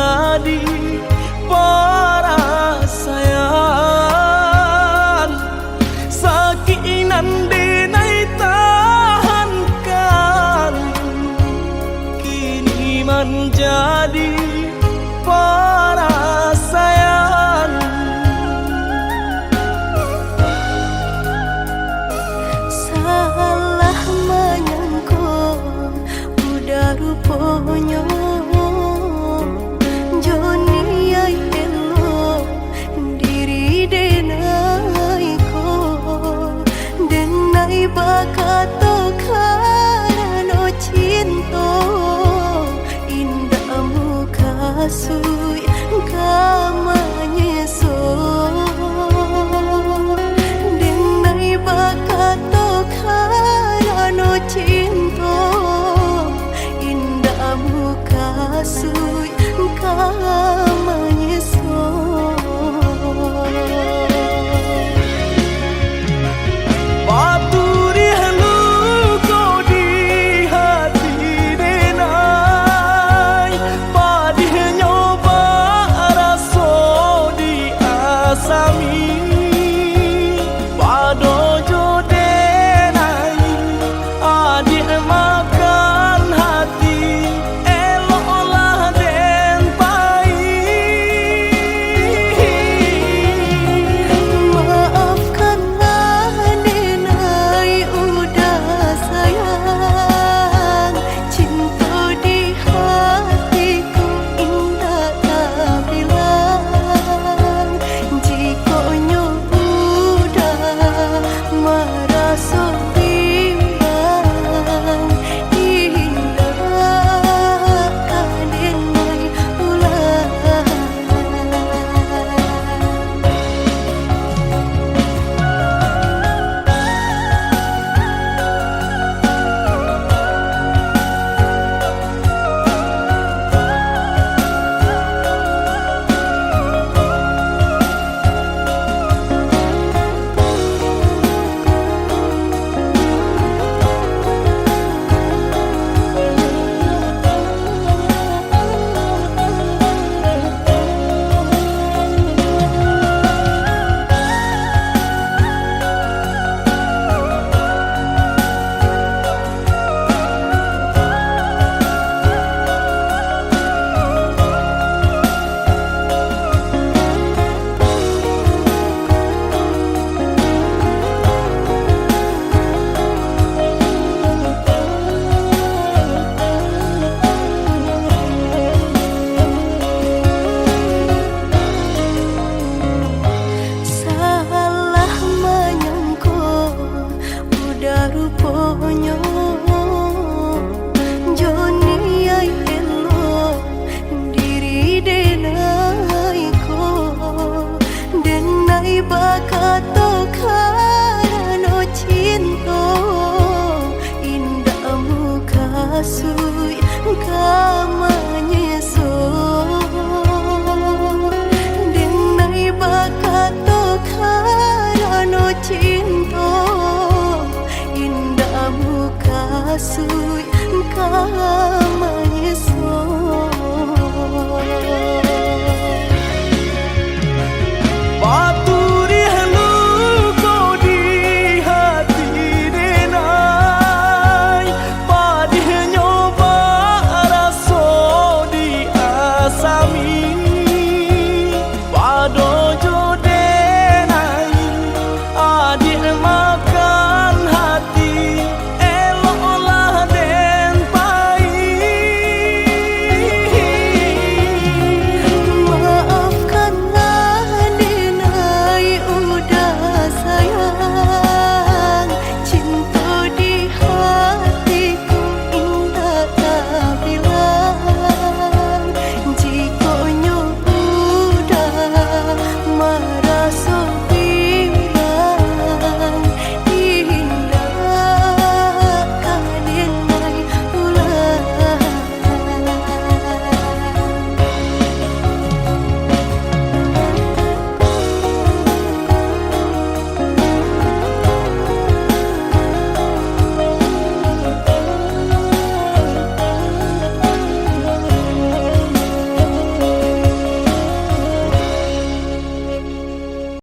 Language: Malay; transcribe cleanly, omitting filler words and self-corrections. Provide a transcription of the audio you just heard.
menjadi perasaan sakinan denai tahankan kini menjadi perasaan. Salah menyangka udah rupanya Joni ay elo diri denai ko denai bakato karano cinta indah muka sui kamanya so denai bakato karano cinta indah muka sui kamanya so. Paturi halu kau di hati denai padih nyoba raso di asami pado jo denai adik makan hati eloklah den pai. Maafkanlah denai udah sayang cinta di hatiku indah tak bilang jika udah merasa bimbang indah denai ulang. Salah menyangka udah rupanya Joni ay elo diri denai ko denai bakato karano cinta indah muka sui kamanya so denai bakato karano cinta indah muka sui kamanya